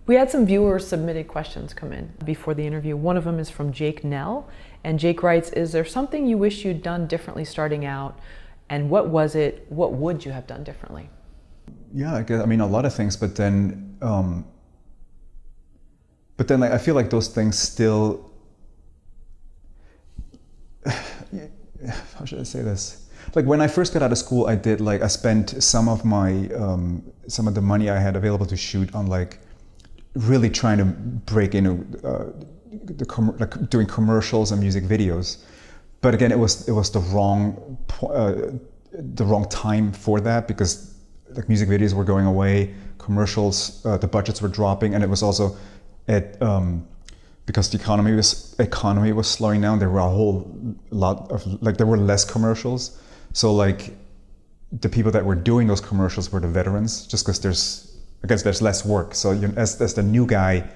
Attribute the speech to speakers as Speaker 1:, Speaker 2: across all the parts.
Speaker 1: We had some viewers submitted questions come in before the interview. One of them is from Jake Nell, and Jake writes, is there something you wish you'd done differently starting out, and what was it? What would you have done differently?
Speaker 2: Yeah, I mean, a lot of things, but then like, I feel like those things still, how should I say this? Like when I first got out of school, I spent some of the money I had available to shoot on like really trying to break into doing commercials and music videos. But again, it was the wrong time for that, because like music videos were going away, commercials, the budgets were dropping, and it was also because the economy was slowing down. There were a whole lot of there were less commercials. So like the people that were doing those commercials were the veterans, just because there's less work. So as the new guy,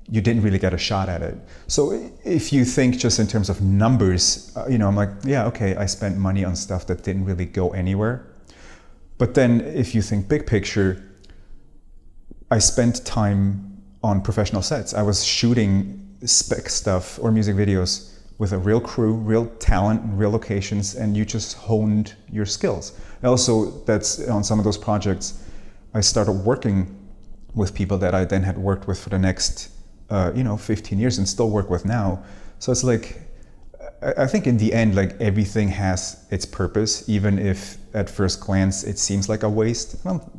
Speaker 2: you didn't really get a shot at it. So if you think just in terms of numbers, I'm like, yeah, okay, I spent money on stuff that didn't really go anywhere. But then if you think big picture, I spent time on professional sets. I was shooting spec stuff or music videos with a real crew, real talent, real locations, and you just honed your skills. Also, that's on some of those projects, I started working with people that I then had worked with for the next 15 years and still work with now. So it's like, I think in the end, like everything has its purpose, even if at first glance it seems like a waste. Well,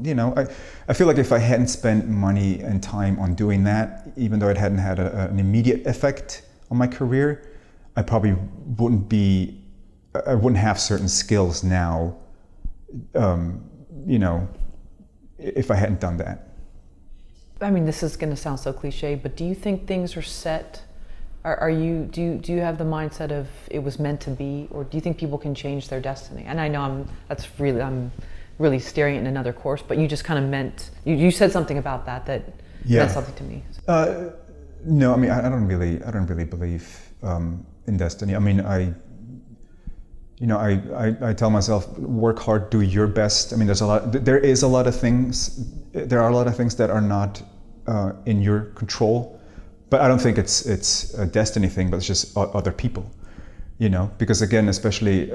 Speaker 2: I feel like if I hadn't spent money and time on doing that, even though it hadn't had an immediate effect on my career, I probably wouldn't have certain skills now, if I hadn't done that.
Speaker 1: I mean, this is going to sound so cliche, but do you think things are set? Do you have the mindset of it was meant to be, or do you think people can change their destiny? And I know I'm really steering it in another course, but you just kind of meant, you said something about that meant something to me.
Speaker 2: No, I mean, I don't really believe in destiny. I mean, I tell myself, work hard, do your best. I mean, there are a lot of things that are not in your control. But I don't think it's a destiny thing, but it's just other people, because again, especially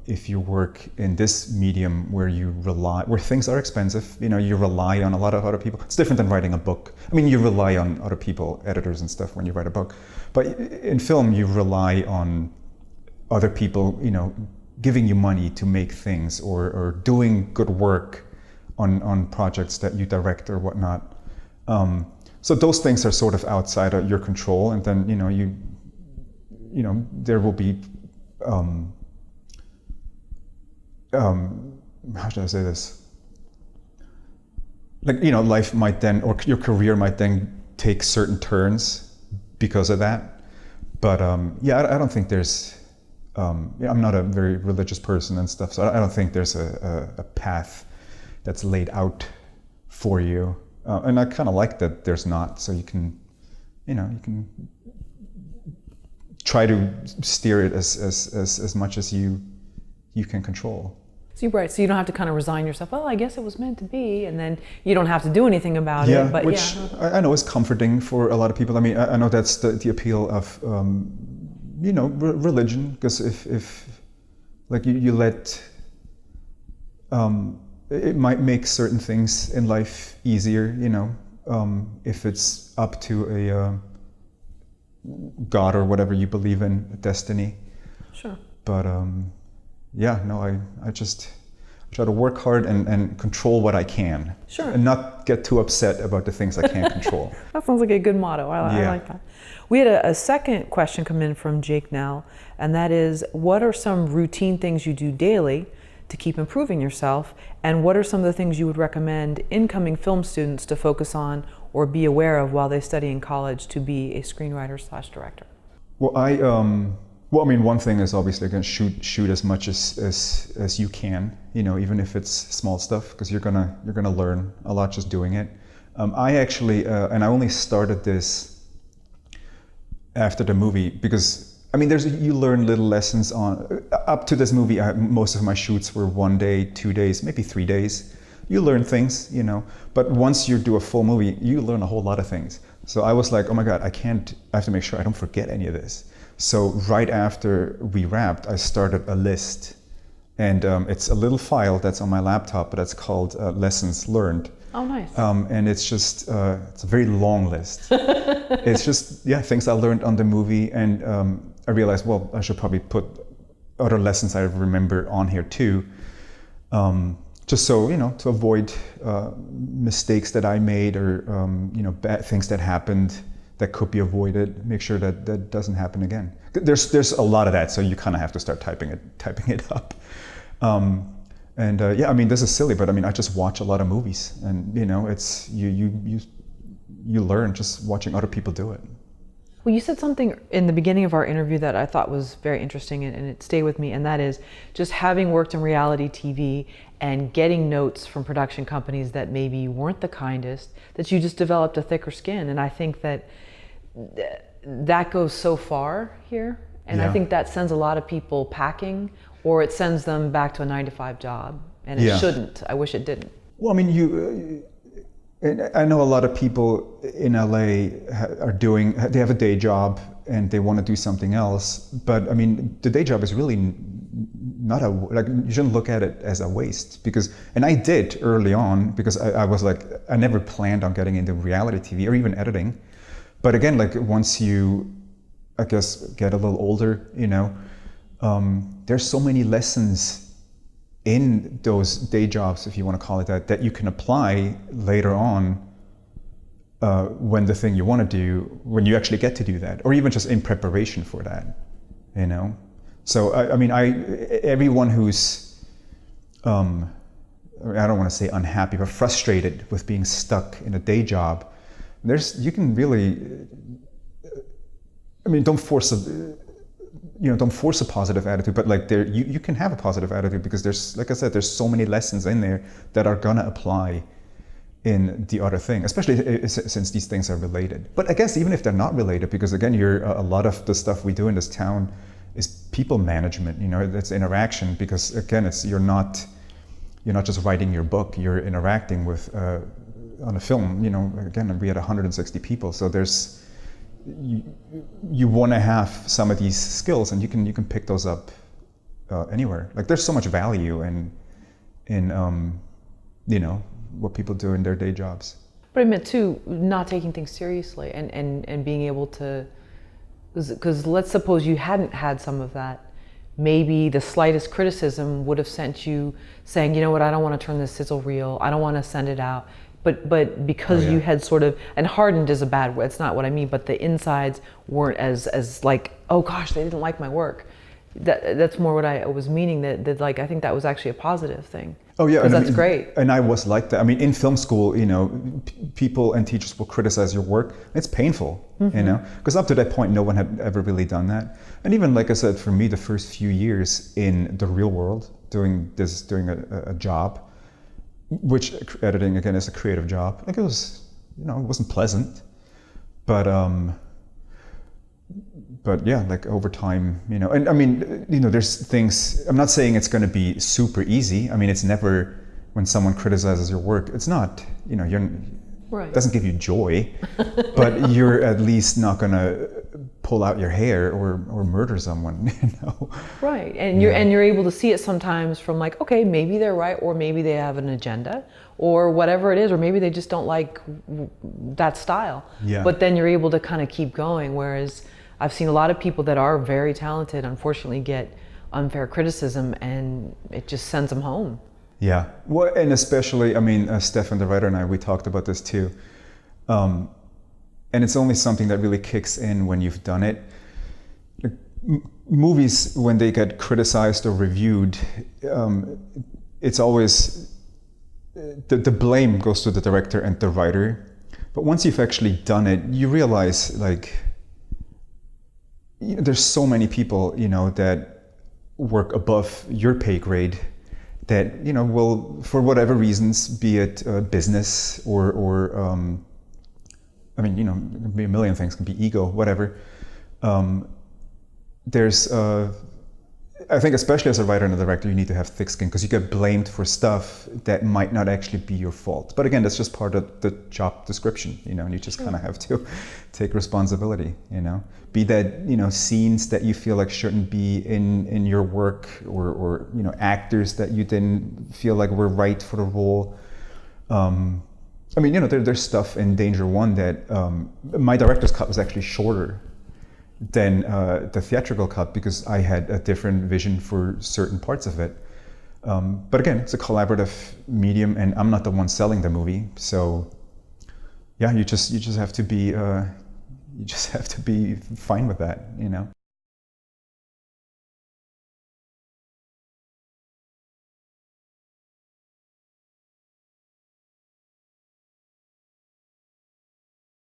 Speaker 2: if you work in this medium where where things are expensive, you rely on a lot of other people. It's different than writing a book. I mean, you rely on other people, editors and stuff when you write a book, but in film, you rely on other people, giving you money to make things or doing good work on projects that you direct or whatnot. So those things are sort of outside of your control, and then there will be how should I say this? Like life might then, or your career might then take certain turns because of that. But I don't think there's. I'm not a very religious person and stuff, so I don't think there's a path that's laid out for you. And I kind of like that there's not, so you can try to steer it as much as you can control.
Speaker 1: So you don't have to kind of resign yourself, oh, I guess it was meant to be, and then you don't have to do anything about it. But which
Speaker 2: I know is comforting for a lot of people. I mean, I know that's the appeal of religion, because if like you let it might make certain things in life easier, if it's up to a God or whatever you believe in, destiny.
Speaker 1: Sure.
Speaker 2: But I just try to work hard and control what I can.
Speaker 1: Sure.
Speaker 2: And not get too upset about the things I can't control.
Speaker 1: That sounds like a good motto. I like that. We had a second question come in from Jake Nell, and that is, what are some routine things you do daily to keep improving yourself, and what are some of the things you would recommend incoming film students to focus on or be aware of while they study in college to be a screenwriter/director?
Speaker 2: Well, one thing is obviously going to shoot as much as you can, even if it's small stuff, because you're gonna learn a lot just doing it. I actually and I only started this after the movie, because I mean, you learn little lessons on. Up to this movie, most of my shoots were 1 day, 2 days, maybe 3 days. you learn things, you know, but once you do a full movie, you learn a whole lot of things. So I was like, oh my God, I have to make sure I don't forget any of this. So right after we wrapped, I started a list, and it's a little file that's on my laptop, but it's called Lessons Learned.
Speaker 1: Oh, nice.
Speaker 2: And it's just, it's a very long list. It's just, things I learned on the movie. And I realized, well, I should probably put other lessons I remember on here too. Just so, you know, to avoid mistakes that I made, or, you know, bad things that happened that could be avoided, make sure that that doesn't happen again. There's a lot of that, so you kind of have to start typing it up. I mean, this is silly, but I mean, I just watch a lot of movies, and you know, it's you learn just watching other people do it.
Speaker 1: Well, you said something in the beginning of our interview that I thought was very interesting, and it stayed with me, and that is just having worked in reality TV and getting notes from production companies that maybe weren't the kindest, that you just developed a thicker skin. And I think that goes so far here, and I think that sends a lot of people packing, or it sends them back to a 9-to-5 job, and it shouldn't. I wish it didn't.
Speaker 2: Well, I mean, I know a lot of people in LA they have a day job and they want to do something else, but I mean, the day job is really not you shouldn't look at it as a waste, and I did early on, because I was like, I never planned on getting into reality TV or even editing. But again, like once you, I guess, get a little older, you know, there's so many lessons in those day jobs, if you want to call it that you can apply later on when the thing you want to do, when you actually get to do that, or even just in preparation for that, you know. So I mean, everyone who's, I don't want to say unhappy, but frustrated with being stuck in a day job, you can really, I mean, don't force a positive attitude, but like you can have a positive attitude, because there's, like I said, there's so many lessons in there that are gonna apply in the other thing, especially since these things are related. But I guess even if they're not related, because again, a lot of the stuff we do in this town is people management, you know, it's interaction, because again, you're not just writing your book, you're interacting with, on a film, you know, again, we had 160 people, so you want to have some of these skills, and you can pick those up anywhere. Like there's so much value in you know, what people do in their day jobs.
Speaker 1: But I meant too, not taking things seriously, and being able to, because let's suppose you hadn't had some of that, maybe the slightest criticism would have sent you saying, you know what, I don't want to turn this sizzle reel, I don't want to send it out. But because you had sort of, and hardened is a bad word, it's not what I mean, but the insides weren't as like, oh gosh, they didn't like my work. That's more what I was meaning, that like, I think that was actually a positive thing.
Speaker 2: Oh yeah,
Speaker 1: because that's great.
Speaker 2: And I was like that. I mean, in film school, you know, people and teachers will criticize your work. It's painful, you know, because up to that point, no one had ever really done that. And even like I said, for me, the first few years in the real world, doing a job, which editing again is a creative job. Like it was, you know, it wasn't pleasant, but yeah, like over time, you know, and I mean, you know, there's things, I'm not saying it's going to be super easy. I mean, it's never, when someone criticizes your work, it's not, you know, it doesn't give you joy, but you're at least not going to pull out your hair or murder someone, you know.
Speaker 1: Right, and you're able to see it sometimes from like, okay, maybe they're right, or maybe they have an agenda, or whatever it is, or maybe they just don't like that style.
Speaker 2: Yeah.
Speaker 1: But then you're able to kind of keep going, whereas I've seen a lot of people that are very talented, unfortunately, get unfair criticism, and it just sends them home.
Speaker 2: Yeah, well, and especially, I mean, Stefan, the writer, and I, we talked about this too. And it's only something that really kicks in when you've done it. Movies, when they get criticized or reviewed, it's always, the blame goes to the director and the writer. But once you've actually done it, you realize, like, you know, there's so many people, you know, that work above your pay grade, that, you know, will, for whatever reasons, be it business or I mean, you know, it can be a million things, it can be ego, whatever. There's I think especially as a writer and a director, you need to have thick skin because you get blamed for stuff that might not actually be your fault. But again, that's just part of the job description, and you just kind of have to take responsibility, Be that, scenes that you feel like shouldn't be in your work or actors that you didn't feel like were right for the role. There's stuff in Danger One that my director's cut was actually shorter than the theatrical cut because I had a different vision for certain parts of it. But again, it's a collaborative medium, and I'm not the one selling the movie. So, yeah, you just have to be fine with that,